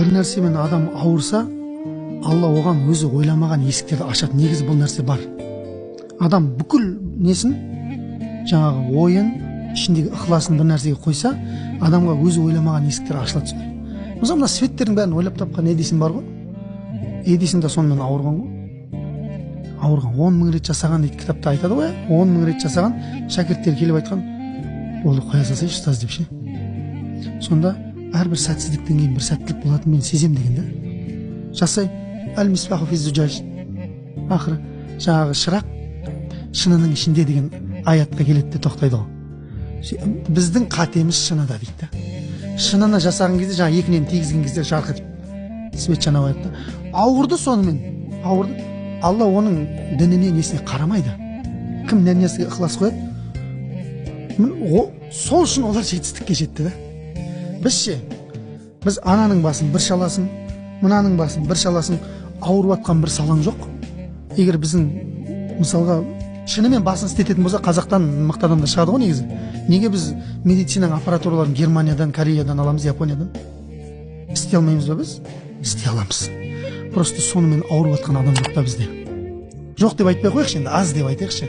бір нәрсемен адам ауырса, Алла оған өзі ойламаған есіктерді ашады. Негізі бұл нәрсе бар. Адам бүкіл несін, жаңағы ойын, ішіндегі ықыласын бір нәрсеге қойса, адамға өзі ойламаған есіктер ашылады сол. Мысалы, мына светтердің бәрін ойлап тапқан Эдисон бар ғой. Эдисон да сонымен ауырған ғой. Ауырған 10 мың рет жасаған дейді кітапта айтады ғой. 10 мың рет жасаған, шәкірттері келіп айтқан, ол қоя салсайшы ұстаз деп ше. Сонда әрбір сәтсіздіктен кейін бір сәттілік болатынын мен сезем деген да. Жасай, әл-мисбаху фи-зужаж. Ақыры жаңағы шырақ шынының ішінде деген аятқа келеді де тоқтайды ғой. Біздің қатеміз шынында дейді. Шынына жасаған кезде жаңа екінен тигізген кезде жарқ етіп свет жанап аятта. Ауырды сонымен. Ауырды. Алла оның дініне несіне қарамайды. Кім нәнесіге ықылас қояды? Сол үшін олар жетістікке жетті да. Біз ананың басын бір шаласын, мынаның басын бір шаласын, ауырып атқан бір салаң жоқ. Егер біздің мысалға шынымен басын істететін болса, Қазақтан мықты адамдар шығады ғой негізі. Неге біз медицинаның аппаратураларын Германиядан, Кореядан аламыз, Япониядан? Істей алмаймыз ба біз? Істей аламыз. Просто сонымен ауырып атқан адам жоқ та бізде. Жоқ деп айтпай қояйықшы, енді аз деп айтайықшы.